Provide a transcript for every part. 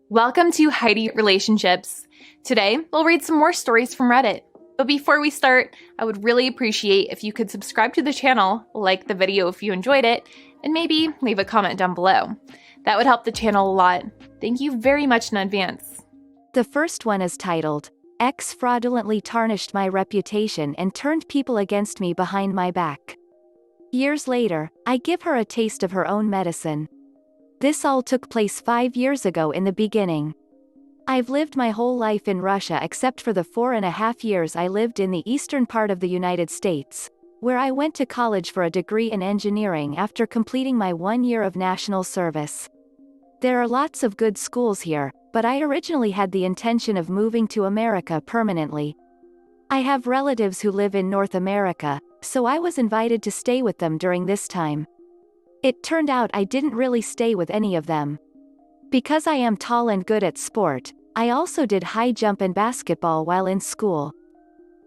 Welcome to Heidi Relationships. Today, we'll read some more stories from Reddit. But before we start, I would really appreciate if you could subscribe to the channel, like the video if you enjoyed it, and maybe leave a comment down below. That would help the channel a lot. Thank you very much in advance. The first one is titled, X fraudulently tarnished my reputation and turned people against me behind my back. Years later, I give her a taste of her own medicine. This all took place 5 years ago in the beginning. I've lived my whole life in Russia except for the 4.5 years I lived in the eastern part of the United States, where I went to college for a degree in engineering after completing my 1 year of national service. There are lots of good schools here, but I originally had the intention of moving to America permanently. I have relatives who live in North America, so I was invited to stay with them during this time. It turned out I didn't really stay with any of them. Because I am tall and good at sport, I also did high jump and basketball while in school.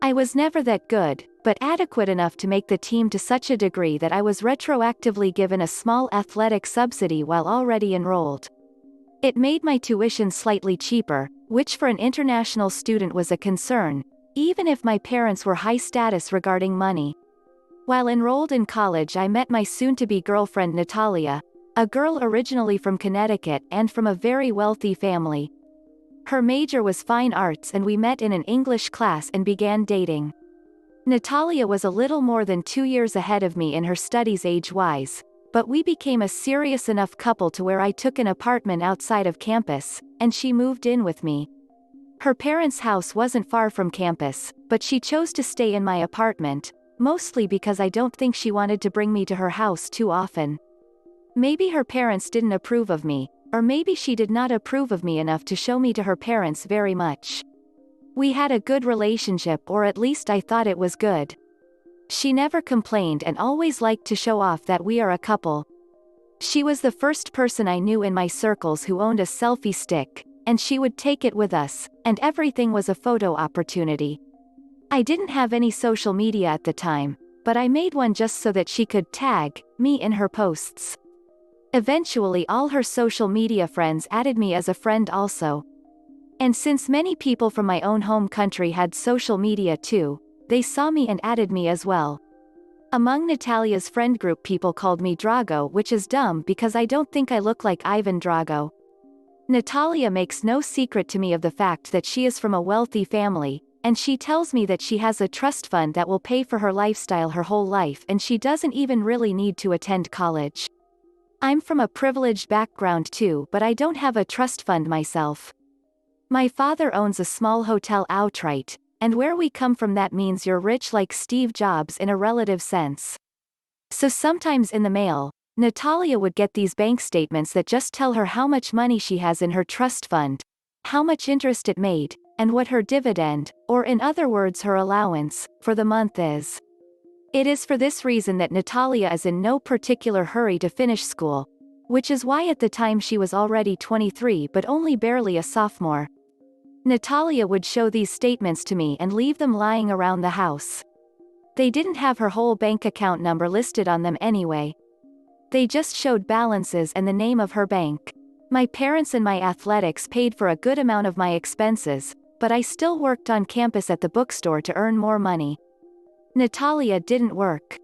I was never that good, but adequate enough to make the team to such a degree that I was retroactively given a small athletic subsidy while already enrolled. It made my tuition slightly cheaper, which for an international student was a concern, even if my parents were high status regarding money. While enrolled in college, I met my soon-to-be girlfriend Natalia, a girl originally from Connecticut and from a very wealthy family. Her major was fine arts and we met in an English class and began dating. Natalia was a little more than 2 years ahead of me in her studies age-wise, but we became a serious enough couple to where I took an apartment outside of campus, and she moved in with me. Her parents' house wasn't far from campus, but she chose to stay in my apartment, mostly because I don't think she wanted to bring me to her house too often. Maybe her parents didn't approve of me, or maybe she did not approve of me enough to show me to her parents very much. We had a good relationship, or at least I thought it was good. She never complained and always liked to show off that we are a couple. She was the first person I knew in my circles who owned a selfie stick, and she would take it with us, and everything was a photo opportunity. I didn't have any social media at the time, but I made one just so that she could tag me in her posts. Eventually all her social media friends added me as a friend also. And since many people from my own home country had social media too, they saw me and added me as well. Among Natalia's friend group, people called me Drago, which is dumb because I don't think I look like Ivan Drago. Natalia makes no secret to me of the fact that she is from a wealthy family, and she tells me that she has a trust fund that will pay for her lifestyle her whole life and she doesn't even really need to attend college. I'm from a privileged background too, but I don't have a trust fund myself. My father owns a small hotel outright, and where we come from that means you're rich like Steve Jobs in a relative sense. So sometimes in the mail, Natalia would get these bank statements that just tell her how much money she has in her trust fund, how much interest it made, and what her dividend, or in other words her allowance, for the month is. It is for this reason that Natalia is in no particular hurry to finish school, which is why at the time she was already 23 but only barely a sophomore. Natalia would show these statements to me and leave them lying around the house. They didn't have her whole bank account number listed on them anyway. They just showed balances and the name of her bank. My parents and my athletics paid for a good amount of my expenses, but I still worked on campus at the bookstore to earn more money. Natalia didn't work.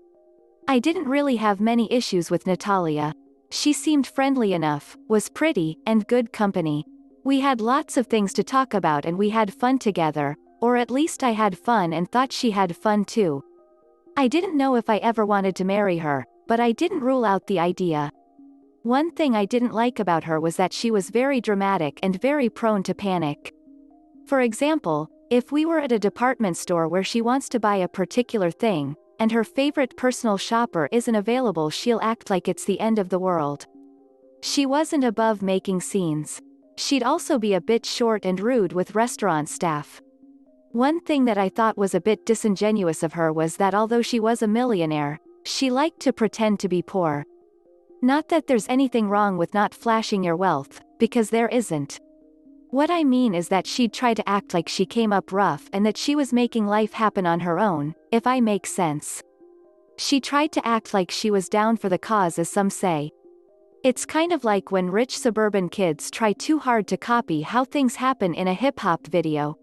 I didn't really have many issues with Natalia. She seemed friendly enough, was pretty, and good company. We had lots of things to talk about and we had fun together, or at least I had fun and thought she had fun too. I didn't know if I ever wanted to marry her, but I didn't rule out the idea. One thing I didn't like about her was that she was very dramatic and very prone to panic. For example, if we were at a department store where she wants to buy a particular thing, and her favorite personal shopper isn't available, she'll act like it's the end of the world. She wasn't above making scenes. She'd also be a bit short and rude with restaurant staff. One thing that I thought was a bit disingenuous of her was that although she was a millionaire, she liked to pretend to be poor. Not that there's anything wrong with not flashing your wealth, because there isn't. What I mean is that she'd try to act like she came up rough and that she was making life happen on her own, if I make sense. She tried to act like she was down for the cause, as some say. It's kind of like when rich suburban kids try too hard to copy how things happen in a hip-hop video.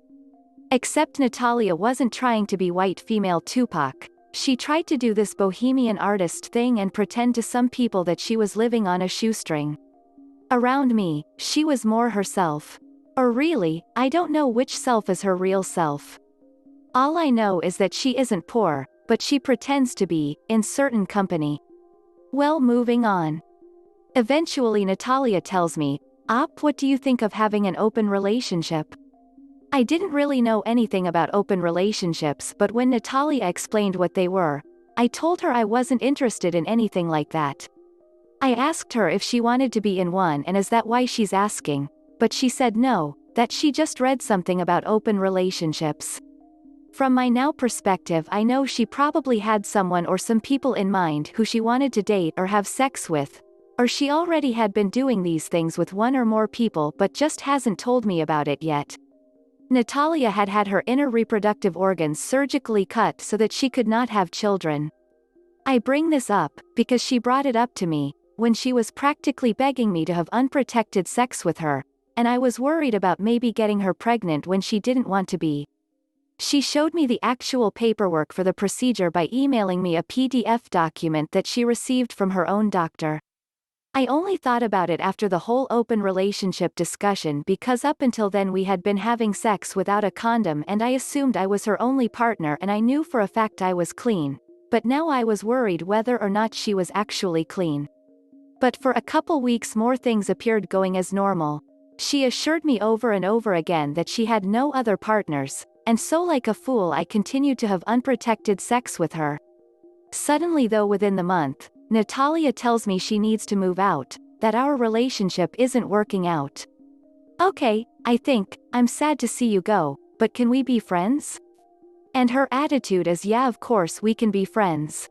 Except Natalia wasn't trying to be white female Tupac. She tried to do this bohemian artist thing and pretend to some people that she was living on a shoestring. Around me, she was more herself. Or really, I don't know which self is her real self. All I know is that she isn't poor, but she pretends to be, in certain company. Well, moving on. Eventually Natalia tells me, what do you think of having an open relationship? I didn't really know anything about open relationships, but when Natalia explained what they were, I told her I wasn't interested in anything like that. I asked her if she wanted to be in one and is that why she's asking, but she said no, that she just read something about open relationships. From my now perspective, I know she probably had someone or some people in mind who she wanted to date or have sex with, or she already had been doing these things with one or more people but just hasn't told me about it yet. Natalia had had her inner reproductive organs surgically cut so that she could not have children. I bring this up because she brought it up to me when she was practically begging me to have unprotected sex with her, and I was worried about maybe getting her pregnant when she didn't want to be. She showed me the actual paperwork for the procedure by emailing me a PDF document that she received from her own doctor. I only thought about it after the whole open relationship discussion because up until then we had been having sex without a condom and I assumed I was her only partner and I knew for a fact I was clean, but now I was worried whether or not she was actually clean. But for a couple weeks more things appeared going as normal. She assured me over and over again that she had no other partners, and so like a fool I continued to have unprotected sex with her. Suddenly though within the month, Natalia tells me she needs to move out, that our relationship isn't working out. Okay, I think, I'm sad to see you go, but can we be friends? And her attitude is yeah, of course we can be friends.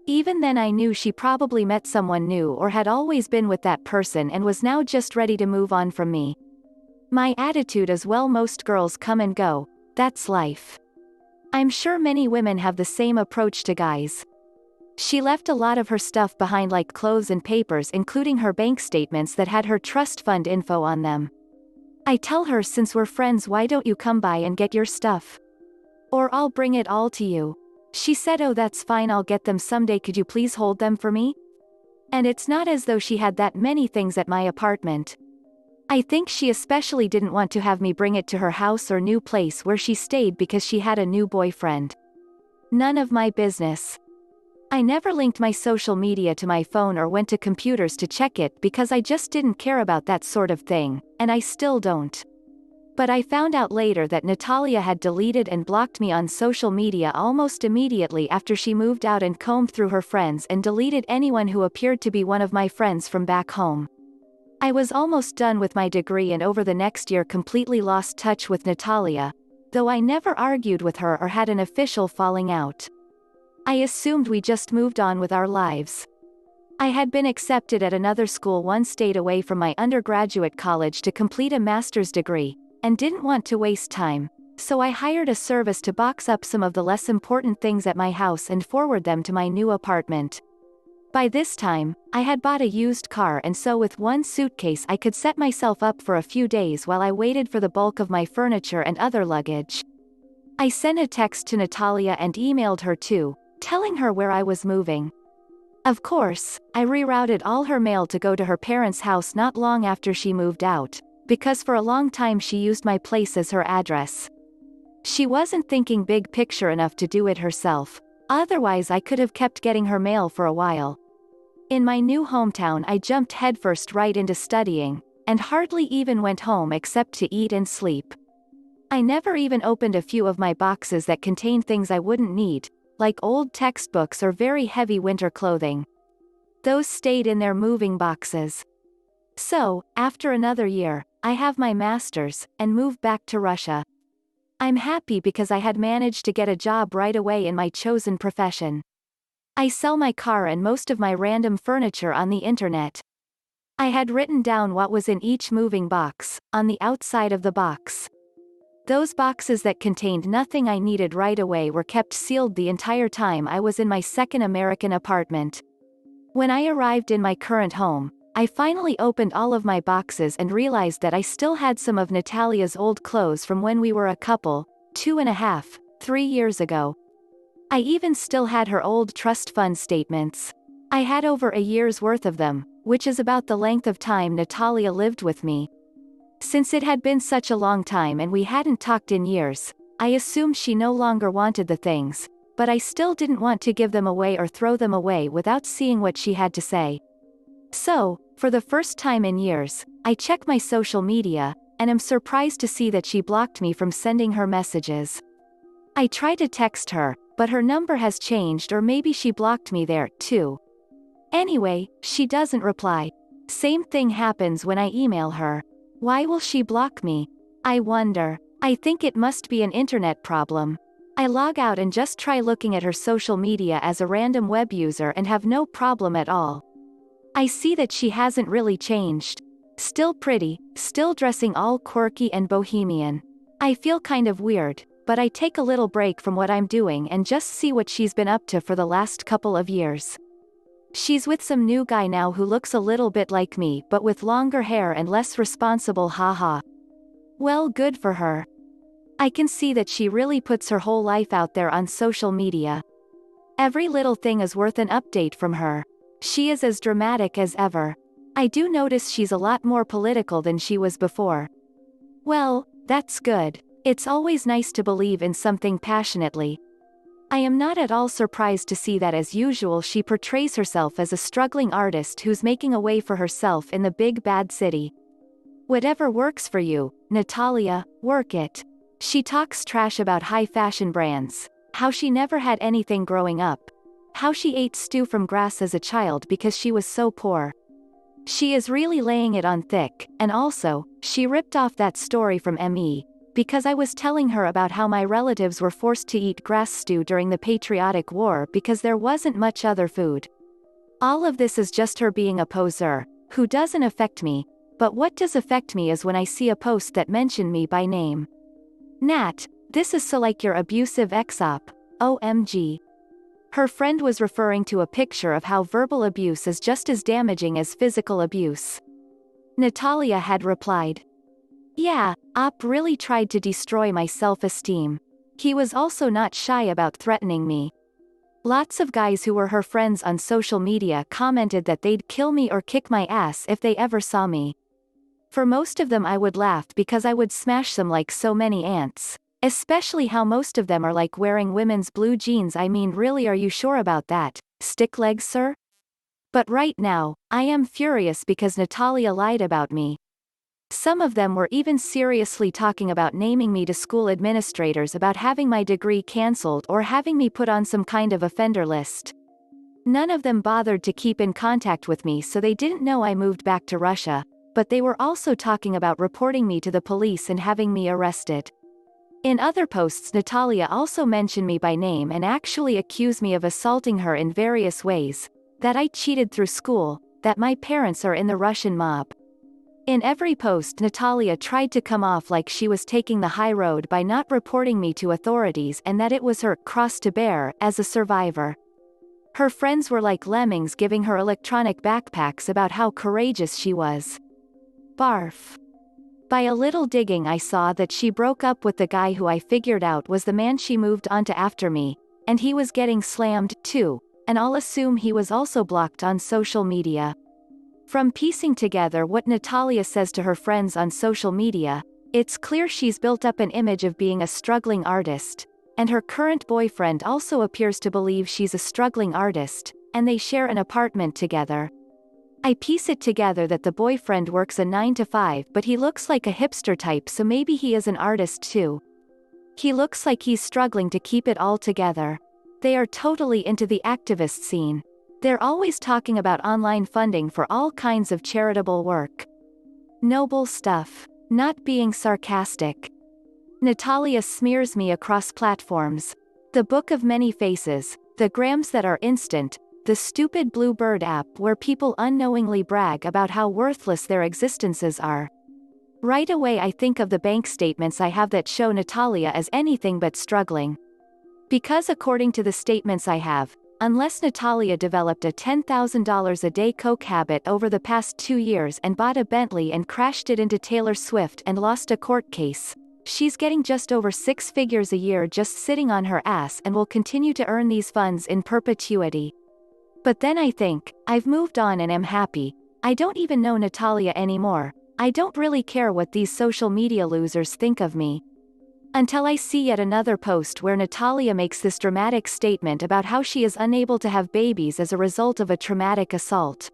Even then I knew she probably met someone new or had always been with that person and was now just ready to move on from me. My attitude is well, most girls come and go, that's life. I'm sure many women have the same approach to guys. She left a lot of her stuff behind like clothes and papers including her bank statements that had her trust fund info on them. I tell her since we're friends why don't you come by and get your stuff? Or I'll bring it all to you. She said oh that's fine, I'll get them someday, could you please hold them for me? And it's not as though she had that many things at my apartment. I think she especially didn't want to have me bring it to her house or new place where she stayed because she had a new boyfriend. None of my business. I never linked my social media to my phone or went to computers to check it because I just didn't care about that sort of thing, and I still don't. But I found out later that Natalia had deleted and blocked me on social media almost immediately after she moved out and combed through her friends and deleted anyone who appeared to be one of my friends from back home. I was almost done with my degree and over the next year completely lost touch with Natalia, though I never argued with her or had an official falling out. I assumed we just moved on with our lives. I had been accepted at another school one state away from my undergraduate college to complete a master's degree, and didn't want to waste time, so I hired a service to box up some of the less important things at my house and forward them to my new apartment. By this time, I had bought a used car and so with one suitcase I could set myself up for a few days while I waited for the bulk of my furniture and other luggage. I sent a text to Natalia and emailed her too, telling her where I was moving. Of course, I rerouted all her mail to go to her parents' house not long after she moved out, because for a long time she used my place as her address. She wasn't thinking big picture enough to do it herself, otherwise I could have kept getting her mail for a while. In my new hometown I jumped headfirst right into studying, and hardly even went home except to eat and sleep. I never even opened a few of my boxes that contained things I wouldn't need, like old textbooks or very heavy winter clothing. Those stayed in their moving boxes. So, after another year, I have my master's, and move back to Russia. I'm happy because I had managed to get a job right away in my chosen profession. I sell my car and most of my random furniture on the internet. I had written down what was in each moving box, on the outside of the box. Those boxes that contained nothing I needed right away were kept sealed the entire time I was in my second American apartment. When I arrived in my current home, I finally opened all of my boxes and realized that I still had some of Natalia's old clothes from when we were a couple, 2.5, 3 years ago. I even still had her old trust fund statements. I had over a year's worth of them, which is about the length of time Natalia lived with me. Since it had been such a long time and we hadn't talked in years, I assumed she no longer wanted the things, but I still didn't want to give them away or throw them away without seeing what she had to say. So, for the first time in years, I check my social media, and am surprised to see that she blocked me from sending her messages. I try to text her, but her number has changed, or maybe she blocked me there, too. Anyway, she doesn't reply. Same thing happens when I email her. Why will she block me? I wonder. I think it must be an internet problem. I log out and just try looking at her social media as a random web user and have no problem at all. I see that she hasn't really changed. Still pretty, still dressing all quirky and bohemian. I feel kind of weird, but I take a little break from what I'm doing and just see what she's been up to for the last couple of years. She's with some new guy now who looks a little bit like me but with longer hair and less responsible, haha. Well, good for her. I can see that she really puts her whole life out there on social media. Every little thing is worth an update from her. She is as dramatic as ever. I do notice she's a lot more political than she was before. Well, that's good. It's always nice to believe in something passionately. I am not at all surprised to see that, as usual, she portrays herself as a struggling artist who's making a way for herself in the big bad city. Whatever works for you, Natalia, work it. She talks trash about high fashion brands, how she never had anything growing up, how she ate stew from grass as a child because she was so poor. She is really laying it on thick, and also, she ripped off that story from me, because I was telling her about how my relatives were forced to eat grass stew during the Patriotic War because there wasn't much other food. All of this is just her being a poser, who doesn't affect me, but what does affect me is when I see a post that mentioned me by name. Nat, this is so like your abusive ex-op, OMG. Her friend was referring to a picture of how verbal abuse is just as damaging as physical abuse. Natalia had replied, "Yeah, Op really tried to destroy my self-esteem. He was also not shy about threatening me. Lots of guys who were her friends on social media commented that they'd kill me or kick my ass if they ever saw me. For most of them I would laugh because I would smash them like so many ants. Especially how most of them are like wearing women's blue jeans. I mean, really, are you sure about that, stick legs, sir? But right now, I am furious because Natalia lied about me. Some of them were even seriously talking about naming me to school administrators about having my degree cancelled or having me put on some kind of offender list. None of them bothered to keep in contact with me, so they didn't know I moved back to Russia, but they were also talking about reporting me to the police and having me arrested. In other posts, Natalia also mentioned me by name and actually accused me of assaulting her in various ways, that I cheated through school, that my parents are in the Russian mob. In every post, Natalia tried to come off like she was taking the high road by not reporting me to authorities and that it was her cross to bear as a survivor. Her friends were like lemmings giving her electronic backpacks about how courageous she was. Barf. By a little digging I saw that she broke up with the guy who I figured out was the man she moved onto after me, and he was getting slammed, too, and I'll assume he was also blocked on social media. From piecing together what Natalia says to her friends on social media, it's clear she's built up an image of being a struggling artist, and her current boyfriend also appears to believe she's a struggling artist, and they share an apartment together. I piece it together that the boyfriend works a 9-to-5, but he looks like a hipster type, so maybe he is an artist too. He looks like he's struggling to keep it all together. They are totally into the activist scene. They're always talking about online funding for all kinds of charitable work. Noble stuff. Not being sarcastic. Natalia smears me across platforms. The Book of Many Faces, the grams that are instant, the stupid Bluebird app where people unknowingly brag about how worthless their existences are. Right away I think of the bank statements I have that show Natalia as anything but struggling. Because according to the statements I have, unless Natalia developed a $10,000 a day coke habit over the past 2 years and bought a Bentley and crashed it into Taylor Swift and lost a court case. She's getting just over 6 figures a year just sitting on her ass and will continue to earn these funds in perpetuity. But then I think, I've moved on and am happy. I don't even know Natalia anymore. I don't really care what these social media losers think of me. Until I see yet another post where Natalia makes this dramatic statement about how she is unable to have babies as a result of a traumatic assault.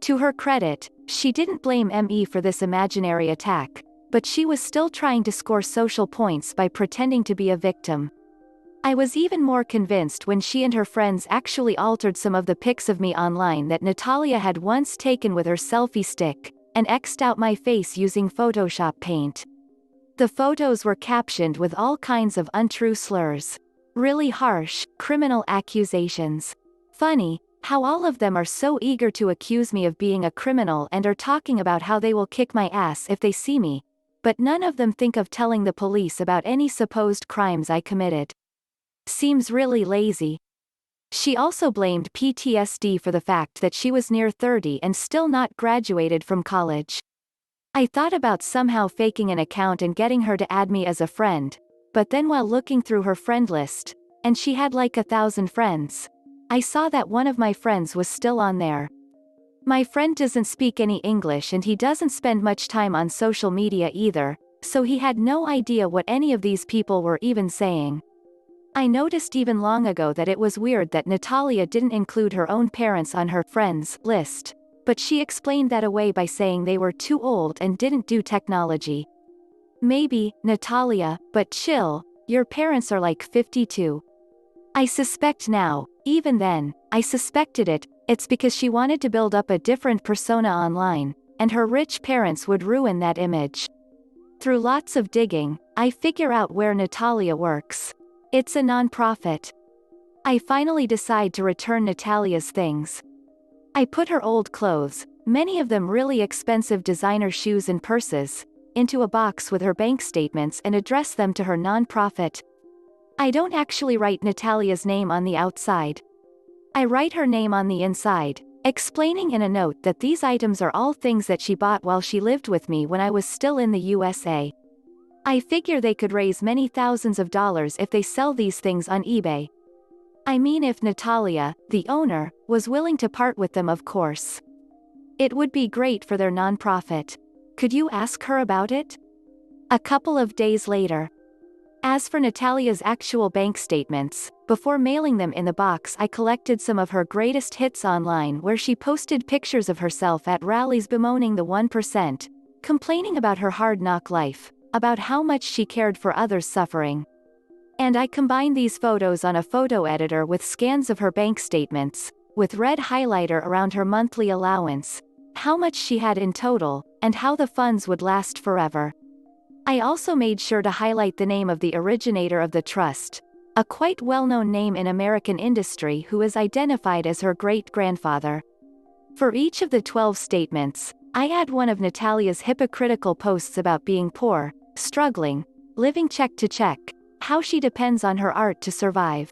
To her credit, she didn't blame ME for this imaginary attack, but she was still trying to score social points by pretending to be a victim. I was even more convinced when she and her friends actually altered some of the pics of me online that Natalia had once taken with her selfie stick, and X'd out my face using Photoshop paint. The photos were captioned with all kinds of untrue slurs. Really harsh, criminal accusations. Funny, how all of them are so eager to accuse me of being a criminal and are talking about how they will kick my ass if they see me, but none of them think of telling the police about any supposed crimes I committed. Seems really lazy. She also blamed PTSD for the fact that she was near 30 and still not graduated from college. I thought about somehow faking an account and getting her to add me as a friend, but then while looking through her friend list, and she had like 1,000 friends, I saw that one of my friends was still on there. My friend doesn't speak any English and he doesn't spend much time on social media either, so he had no idea what any of these people were even saying. I noticed even long ago that it was weird that Natalia didn't include her own parents on her friends list, but she explained that away by saying they were too old and didn't do technology. Maybe, Natalia, but chill, your parents are like 52. I suspect now, even then, I suspected it's because she wanted to build up a different persona online, and her rich parents would ruin that image. Through lots of digging, I figure out where Natalia works. It's a non-profit. I finally decide to return Natalia's things. I put her old clothes, many of them really expensive designer shoes and purses, into a box with her bank statements and address them to her non-profit. I don't actually write Natalia's name on the outside. I write her name on the inside, explaining in a note that these items are all things that she bought while she lived with me when I was still in the USA. I figure they could raise many thousands of dollars if they sell these things on eBay. I mean, if Natalia, the owner, was willing to part with them, of course. It would be great for their nonprofit. Could you ask her about it? A couple of days later. As for Natalia's actual bank statements, before mailing them in the box, I collected some of her greatest hits online where she posted pictures of herself at rallies bemoaning the 1%, complaining about her hard-knock life, about how much she cared for others suffering. And I combined these photos on a photo editor with scans of her bank statements, with red highlighter around her monthly allowance, how much she had in total, and how the funds would last forever. I also made sure to highlight the name of the originator of the trust, a quite well-known name in American industry who is identified as her great-grandfather. For each of the 12 statements, I add one of Natalia's hypocritical posts about being poor, struggling, living check to check, how she depends on her art to survive.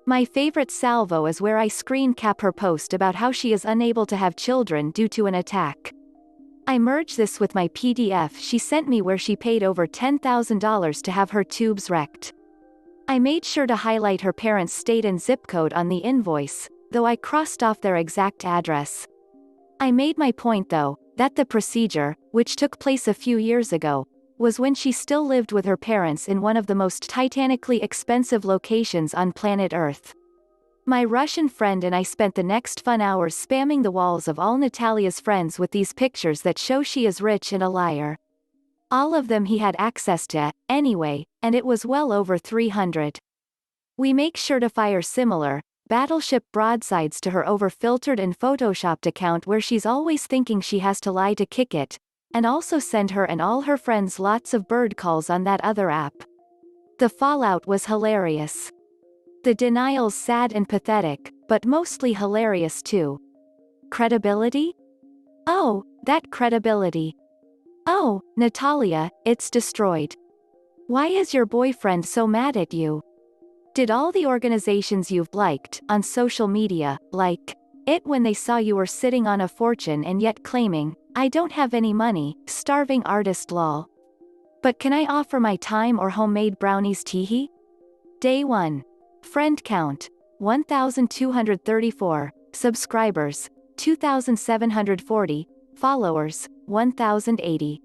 My favorite salvo is where I screen cap her post about how she is unable to have children due to an attack. I merge this with my PDF she sent me where she paid over $10,000 to have her tubes wrecked. I made sure to highlight her parents' state and zip code on the invoice, though I crossed off their exact address. I made my point though, that the procedure, which took place a few years ago, was when she still lived with her parents in one of the most titanically expensive locations on planet Earth. My Russian friend and I spent the next fun hours spamming the walls of all Natalia's friends with these pictures that show she is rich and a liar. All of them he had access to, anyway, and it was well over 300. We make sure to fire similar, battleship broadsides to her over-filtered and photoshopped account where she's always thinking she has to lie to kick it, and also send her and all her friends lots of bird calls on that other app. The fallout was hilarious. The denials sad and pathetic, but mostly hilarious too. Credibility? Oh, that credibility. Oh, Natalia, it's destroyed. Why is your boyfriend so mad at you? Did all the organizations you've liked on social media like it when they saw you were sitting on a fortune and yet claiming, I don't have any money, starving artist lol. But can I offer my time or homemade brownies teehee? Day 1. Friend count. 1,234. Subscribers. 2,740. Followers. 1,080.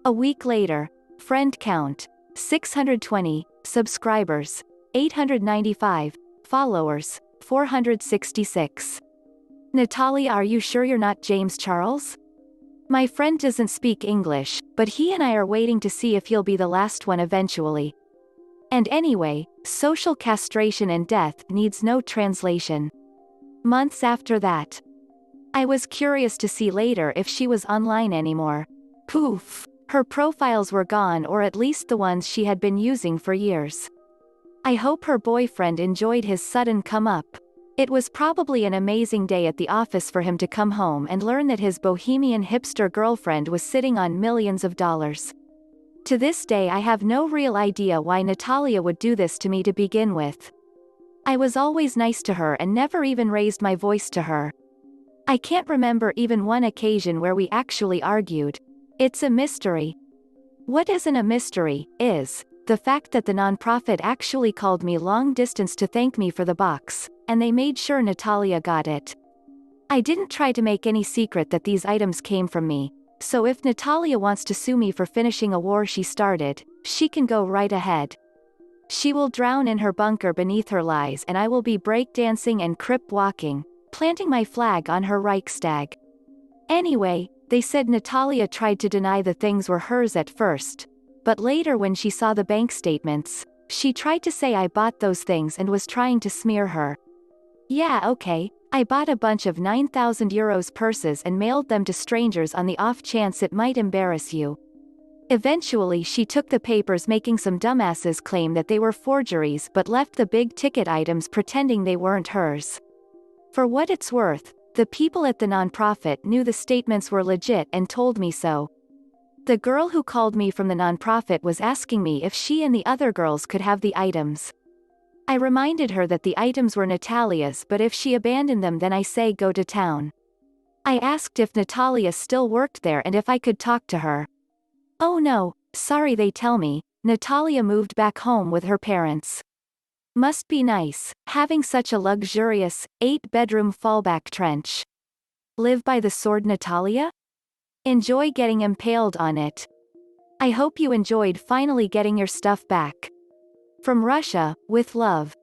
A week later. Friend count. 620. Subscribers. 895. Followers. 466. Natalia, are you sure you're not James Charles? My friend doesn't speak English, but he and I are waiting to see if he'll be the last one eventually. And anyway, social castration and death needs no translation. Months after that. I was curious to see later if she was online anymore. Poof. Her profiles were gone, or at least the ones she had been using for years. I hope her boyfriend enjoyed his sudden come up. It was probably an amazing day at the office for him to come home and learn that his bohemian hipster girlfriend was sitting on millions of dollars. To this day I have no real idea why Natalia would do this to me to begin with. I was always nice to her and never even raised my voice to her. I can't remember even one occasion where we actually argued. It's a mystery. What isn't a mystery is the fact that the nonprofit actually called me long distance to thank me for the box, and they made sure Natalia got it. I didn't try to make any secret that these items came from me, so if Natalia wants to sue me for finishing a war she started, she can go right ahead. She will drown in her bunker beneath her lies, and I will be breakdancing and crip walking, planting my flag on her Reichstag. Anyway, they said Natalia tried to deny the things were hers at first, but later when she saw the bank statements, she tried to say I bought those things and was trying to smear her. Yeah, okay, I bought a bunch of 9,000 euros purses and mailed them to strangers on the off chance it might embarrass you. Eventually she took the papers, making some dumbasses claim that they were forgeries, but left the big ticket items pretending they weren't hers. For what it's worth, the people at the nonprofit knew the statements were legit and told me so. The girl who called me from the nonprofit was asking me if she and the other girls could have the items. I reminded her that the items were Natalia's, but if she abandoned them then I say go to town. I asked if Natalia still worked there and if I could talk to her. Oh no, sorry, they tell me, Natalia moved back home with her parents. Must be nice, having such a luxurious, 8-bedroom fallback trench. Live by the sword, Natalia? Enjoy getting impaled on it. I hope you enjoyed finally getting your stuff back. From Russia, with love.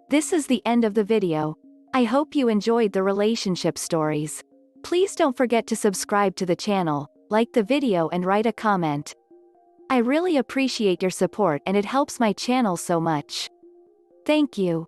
This is the end of the video. I hope you enjoyed the relationship stories. Please don't forget to subscribe to the channel, like the video and write a comment. I really appreciate your support and it helps my channel so much. Thank you.